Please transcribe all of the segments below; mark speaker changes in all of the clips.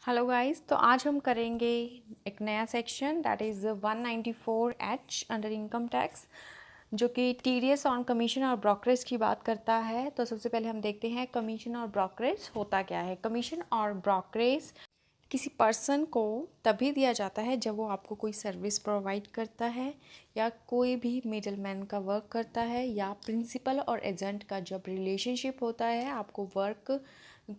Speaker 1: Hello guys, तो आज हम करेंगे एक नया section that is 194H under income tax, जो कि टीडीएस ऑन कमीशन और ब्रोकरेज की बात करता है। तो सबसे पहले हम देखते हैं कमीशन और ब्रोकरेज होता क्या है। कमीशन और ब्रोकरेज किसी पर्सन को तभी दिया जाता है जब वो आपको कोई सर्विस प्रोवाइड करता है या कोई भी मिडलमैन का वर्क करता है या प्रिंसिपल और एजेंट का जब रिलेशनशिप होता है, आपको वर्क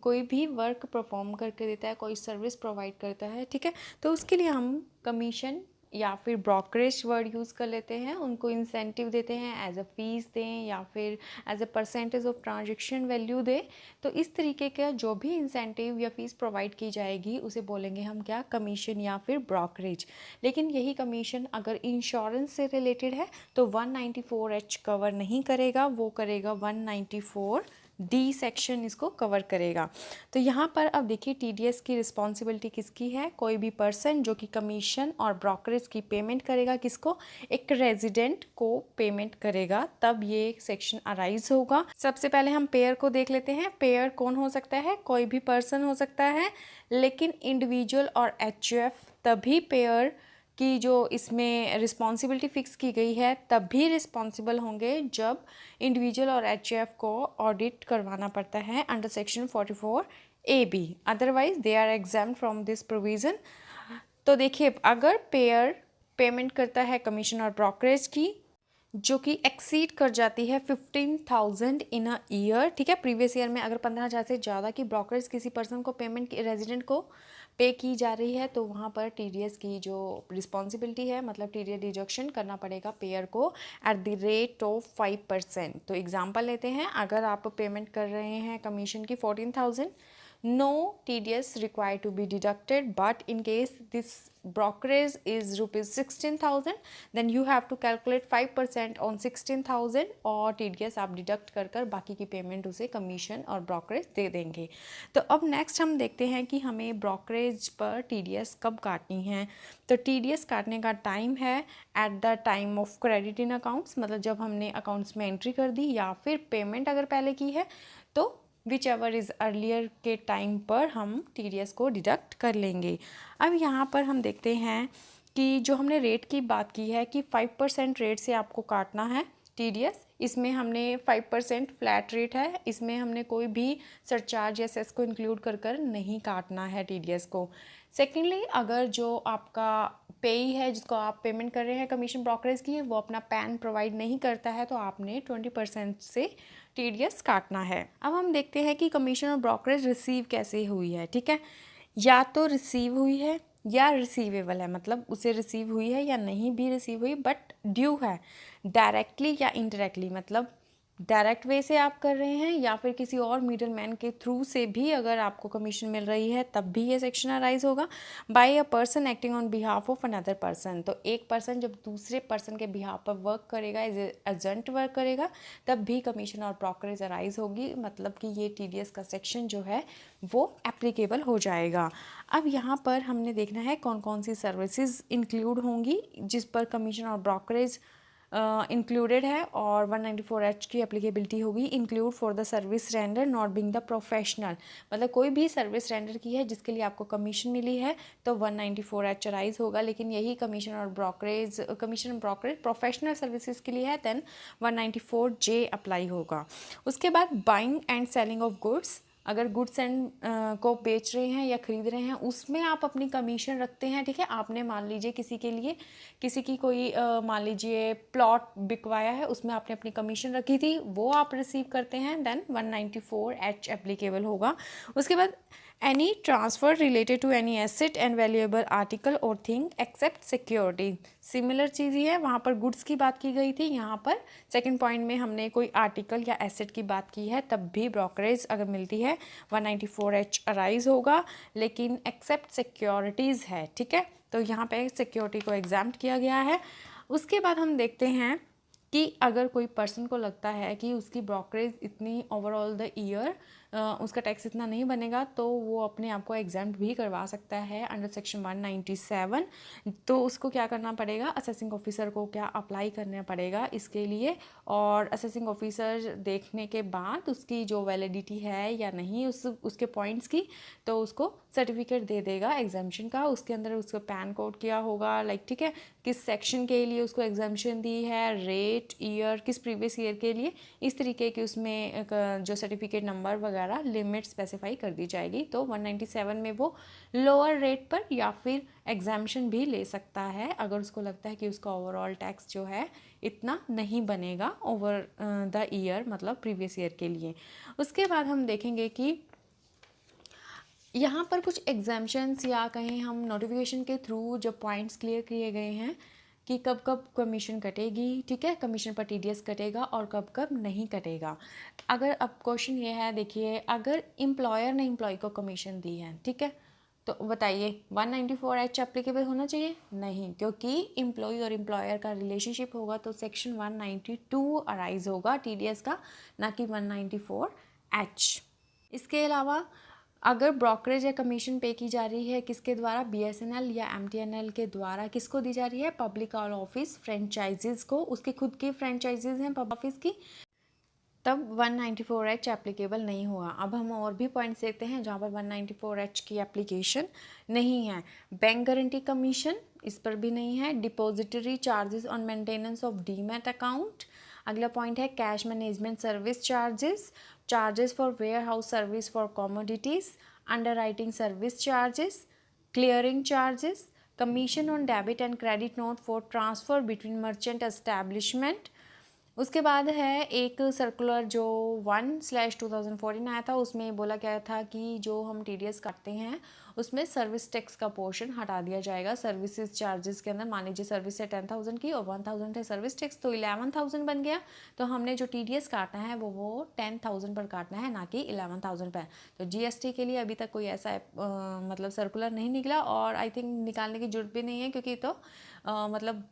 Speaker 1: कोई भी वर्क परफॉर्म करके देता है, कोई सर्विस प्रोवाइड करता है, ठीक है। तो उसके लिए हम कमीशन या फिर ब्रोकरेज वर्ड यूज़ कर लेते हैं। उनको इंसेंटिव देते हैं, एज अ फीस दें या फिर as a percentage of transaction value दें। तो इस तरीके का जो भी इंसेंटिव या फीस प्रोवाइड की जाएगी उसे बोलेंगे हम क्या, कमीशन या फिर ब्रोकरेज। लेकिन यही कमीशन अगर इंश्योरेंस से रिलेटेड है तो 194H कवर नहीं करेगा, वो करेगा 194D सेक्शन इसको कवर करेगा। तो यहाँ पर अब देखिए टीडीएस की रिस्पॉन्सिबिलिटी किसकी है। कोई भी पर्सन जो कि कमीशन और ब्रोकरेज की पेमेंट करेगा, किसको, एक रेजिडेंट को पेमेंट करेगा, तब ये सेक्शन अराइज होगा। सबसे पहले हम पेयर को देख लेते हैं। पेयर कौन हो सकता है, कोई भी पर्सन हो सकता है, लेकिन इंडिविजुअल और एचयूएफ तभी पेयर की जो इसमें रिस्पॉन्सिबिलिटी फिक्स की गई है तब भी रिस्पॉन्सिबल होंगे जब इंडिविजुअल और एचयूएफ को ऑडिट करवाना पड़ता है under section 44AB, otherwise they are exempted from this provision. तो देखिए, अगर पेयर पेमेंट करता है कमीशन और ब्रोकरेज की जो कि एक्सीड कर जाती है 15,000 इन अ ईयर, ठीक है। प्रीवियस ईयर में अगर 15,000 से ज़्यादा की ब्रोकरेज किसी पर्सन को पेमेंट रेजिडेंट को पे की जा रही है तो वहाँ पर टीडीएस की जो रिस्पॉन्सिबिलिटी है, मतलब टीडीएस डिडक्शन करना पड़ेगा पेयर को एट द रेट ऑफ 5%। तो एग्जांपल लेते हैं, अगर आप पेमेंट कर रहे हैं कमीशन की 14,000, no TDS required to be deducted, but in case this brokerage is rupees 16,000, then you have to calculate 5% on 16,000 और TDS आप डिडक्ट कर कर बाकी की पेमेंट उसे कमीशन और ब्रोकरेज दे देंगे। तो अब नेक्स्ट हम देखते हैं कि हमें ब्रोकरेज पर TDS कब काटनी है। तो TDS काटने का टाइम है at the time of credit in accounts, मतलब जब हमने अकाउंट्स में एंट्री कर दी या फिर पेमेंट अगर पहले की है तो विच एवर इज़ अर्लियर के टाइम पर हम TDS को डिडक्ट कर लेंगे। अब यहाँ पर हम देखते हैं कि जो हमने रेट की बात की है कि 5% रेट से आपको काटना है TDS, इसमें हमने 5% फ्लैट रेट है, इसमें हमने कोई भी सरचार्ज या सेस को इंक्लूड कर कर नहीं काटना है TDS को। सेकेंडली, अगर जो आपका पेई है जिसको आप पेमेंट कर रहे हैं कमीशन ब्रोकरेज की, वो अपना पैन प्रोवाइड नहीं करता है तो आपने 20% से TDS काटना है। अब हम देखते हैं कि कमीशन और ब्रोकरेज रिसीव कैसे हुई है, ठीक है। या तो रिसीव हुई है या रिसीवेबल है, मतलब उसे रिसीव हुई है या नहीं भी रिसीव हुई बट ड्यू है, डायरेक्टली या इनडायरेक्टली, मतलब डायरेक्ट वे से आप कर रहे हैं या फिर किसी और मिडल मैन के थ्रू से भी अगर आपको कमीशन मिल रही है तब भी ये सेक्शन अराइज होगा। By a person acting on behalf of another person, तो एक पर्सन जब दूसरे पर्सन के बिहाफ पर वर्क करेगा, एज एजेंट वर्क करेगा, तब भी कमीशन और ब्रोकरेज अराइज होगी, मतलब कि ये TDS का सेक्शन जो है वो एप्लीकेबल हो जाएगा। अब यहाँ पर हमने देखना है कौन कौन सी सर्विसेज इंक्लूड होंगी जिस पर कमीशन और ब्रोकरेज इंक्लूडेड है, और 194H की एप्लीकेबिलिटी होगी include for the service render not being the professional, मतलब कोई भी सर्विस रेंडर की है जिसके लिए आपको कमीशन मिली है तो 194H अराइज होगा। लेकिन यही कमीशन और ब्रोकरेज प्रोफेशनल सर्विसेज के लिए है, देन 194J अप्लाई होगा। उसके बाद buying and selling of goods, अगर गुड्स एंड को बेच रहे हैं या खरीद रहे हैं उसमें आप अपनी कमीशन रखते हैं, ठीक है। आपने मान लीजिए किसी के लिए किसी की कोई मान लीजिए प्लॉट बिकवाया है, उसमें आपने अपनी कमीशन रखी थी, वो आप रिसीव करते हैं, देन 194H एप्लीकेबल होगा। उसके बाद any transfer related to any asset and valuable article और थिंग एक्सेप्ट सिक्योरिटी, सिमिलर चीज़ ही है, वहाँ पर गुड्स की बात की गई थी, यहाँ पर सेकंड पॉइंट में हमने कोई आर्टिकल या एसेट की बात की है तब भी ब्रोकरेज अगर मिलती है 194H अराइज होगा, लेकिन एक्सेप्ट सिक्योरिटीज़ है, ठीक है। तो यहाँ पे सिक्योरिटी को एग्जाम्प्ट किया गया है। उसके बाद हम देखते हैं कि अगर कोई पर्सन को लगता है कि उसकी ब्रोकरेज इतनी ओवरऑल द ईयर उसका टैक्स इतना नहीं बनेगा तो वो अपने आप को एग्जाम्प्ट भी करवा सकता है अंडर सेक्शन 197। तो उसको क्या करना पड़ेगा, असेसिंग ऑफिसर को क्या अप्लाई करना पड़ेगा इसके लिए, और असेसिंग ऑफिसर देखने के बाद उसकी जो वैलिडिटी है या नहीं उसके पॉइंट्स की, तो उसको सर्टिफिकेट दे देगा एग्जाम्शन का। उसके अंदर उसका पैन कोड क्या होगा, लाइक ठीक है, किस सेक्शन के लिए उसको एग्जाम्शन दी है, रेट, ईयर, किस प्रीवियस ईयर के लिए, इस तरीके की उसमें जो सर्टिफिकेट नंबर वगैरह लिमिट स्पेसिफाई कर दी जाएगी। तो 197 में वो लोअर रेट पर या फिर एग्जाम्शन भी ले सकता है अगर उसको लगता है कि उसका ओवरऑल टैक्स जो है इतना नहीं बनेगा ओवर द ईयर, मतलब प्रीवियस ईयर के लिए। उसके बाद हम देखेंगे कि यहाँ पर कुछ एग्जाम्शंस या कहीं हम नोटिफिकेशन के थ्रू जो पॉइंट्स क्लियर किए गए हैं कि कब कब कमीशन कटेगी, ठीक है, कमीशन पर टीडीएस कटेगा और कब कब नहीं कटेगा। अगर अब क्वेश्चन ये है, देखिए, अगर एम्प्लॉयर ने एम्प्लॉय को कमीशन दी है, ठीक है, तो बताइए 194H एप्लीकेबल होना चाहिए? नहीं, क्योंकि एम्प्लॉय और एम्प्लॉयर का रिलेशनशिप होगा तो सेक्शन 192 अराइज होगा टीडीएस का, ना कि 194H। इसके अलावा अगर ब्रोकरेज या कमीशन पे की जा रही है किसके द्वारा, बीएसएनएल या एमटीएनएल के द्वारा, किसको दी जा रही है, पब्लिक ऑफिस फ्रेंचाइजीज को, उसकी खुद की फ्रेंचाइजीज हैं पब्लिक ऑफिस की, तब 194H एप्लीकेबल नहीं हुआ। अब हम और भी पॉइंट्स देखते हैं जहाँ पर 194H की एप्लीकेशन नहीं है। बैंक गारंटी कमीशन, इस पर भी नहीं है। Depository charges on maintenance of demat account. अगला पॉइंट है cash management service charges, charges for warehouse service for commodities, underwriting service charges, clearing charges, commission on debit and credit note for transfer between merchant establishment. उसके बाद है एक circular जो 1/2014 आया था, उसमें बोला गया था कि जो हम टीडीएस काटते हैं उसमें सर्विस टैक्स का पोर्शन हटा दिया जाएगा सर्विसेज चार्जेस के अंदर। मान लीजिए सर्विस है 10,000 की और 1,000 है सर्विस टैक्स, तो 11,000 बन गया। तो हमने जो टीडीएस काटना है वो 10,000 पर काटना है, ना कि 11,000 पर। तो जीएसटी के लिए अभी तक कोई ऐसा मतलब सर्कुलर नहीं निकला, और आई थिंक निकालने की जरूरत भी नहीं है, क्योंकि तो मतलब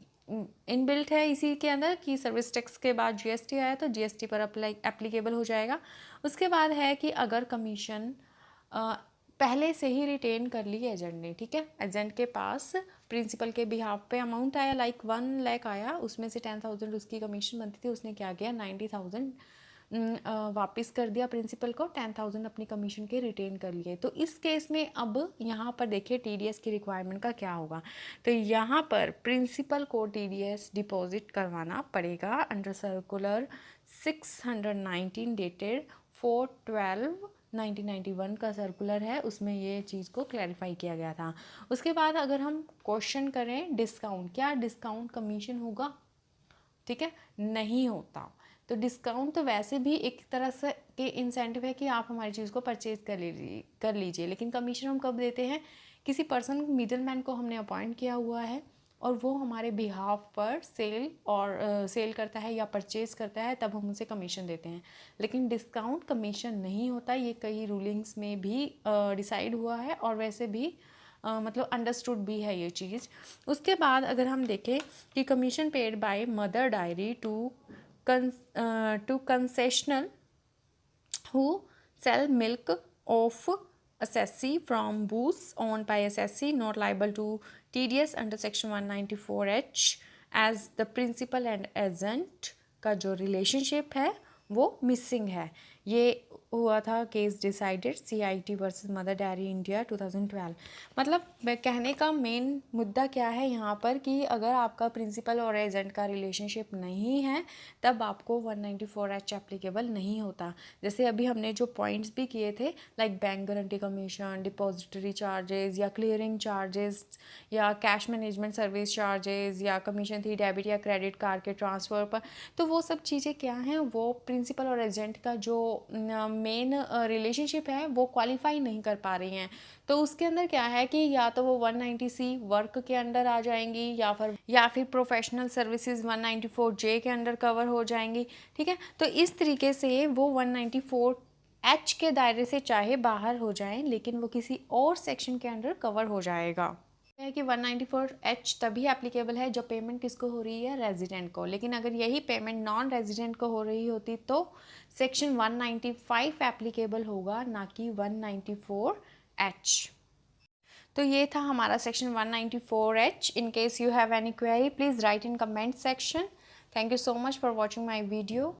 Speaker 1: इनबिल्ट है इसी के अंदर कि सर्विस टैक्स के बाद जीएसटी आया तो जीएसटी पर एप्लीकेबल हो जाएगा। उसके बाद है कि अगर कमीशन पहले से ही रिटेन कर ली एजेंट ने, ठीक है, एजेंट के पास प्रिंसिपल के बिहाफ पे अमाउंट आया, लाइक 1 लाख आया, उसमें से 10,000 उसकी कमीशन बनती थी, उसने क्या किया 90,000 वापस कर दिया प्रिंसिपल को, 10,000 अपनी कमीशन के रिटेन कर लिए। तो इस केस में अब यहाँ पर देखिए टीडीएस की रिक्वायरमेंट का क्या होगा। तो यहाँ पर प्रिंसिपल को टीडीएस डिपॉजिट करवाना पड़ेगा अंडर सर्कुलर 619 डेटेड 4/12/1991 का सर्कुलर है, उसमें ये चीज़ को क्लैरिफाई किया गया था। उसके बाद अगर हम क्वेश्चन करें डिस्काउंट, क्या डिस्काउंट कमीशन होगा, ठीक है, नहीं होता। तो डिस्काउंट तो वैसे भी एक तरह से के इंसेंटिव है कि आप हमारी चीज़ को परचेज कर लीजिए, लेकिन कमीशन हम कब देते हैं, किसी पर्सन मिडलमैन को हमने अपॉइंट किया हुआ है और वो हमारे बिहाफ पर सेल करता है या परचेज करता है, तब हम उसे कमीशन देते हैं। लेकिन डिस्काउंट कमीशन नहीं होता, ये कई रूलिंग्स में भी डिसाइड हुआ है और वैसे भी मतलब अंडरस्टूड भी है ये चीज़। उसके बाद अगर हम देखें कि commission paid by Mother Dairy to concessional who sell milk of assessee from booths owned by assessee not liable to TDS under section 194H as the principal and agent का जो रिलेशनशिप है वो मिसिंग है। ये हुआ था case decided CIT versus mother dairy India 2012। मतलब कहने का मेन मुद्दा क्या है यहाँ पर कि अगर आपका प्रिंसिपल और एजेंट का रिलेशनशिप नहीं है तब आपको 194H एप्लीकेबल नहीं होता। जैसे अभी हमने जो पॉइंट्स भी किए थे, like bank guarantee commission, depository charges या क्लियरिंग चार्जेस या कैश मैनेजमेंट सर्विस चार्जेस या कमीशन थी डेबिट या क्रेडिट कार्ड के ट्रांसफ़र पर, तो वो सब चीज़ें क्या हैं, वो प्रिंसिपल और एजेंट का जो मेन रिलेशनशिप है वो क्वालिफाई नहीं कर पा रही हैं। तो उसके अंदर क्या है कि या तो वो 190C वर्क के अंडर आ जाएंगी या फिर प्रोफेशनल सर्विसेज 194J के अंडर कवर हो जाएंगी, ठीक है। तो इस तरीके से वो 194H के दायरे से चाहे बाहर हो जाएं, लेकिन वो किसी और सेक्शन के अंडर कवर हो जाएगा। है कि 194H तभी एप्लीकेबल है जब पेमेंट किसको हो रही है, रेजिडेंट को। लेकिन अगर यही पेमेंट नॉन रेजिडेंट को हो रही होती तो सेक्शन 195 एप्लीकेबल होगा, ना कि 194H। तो ये था हमारा section 194H। In case you have any query please write in comment section. Thank you so much for watching my video.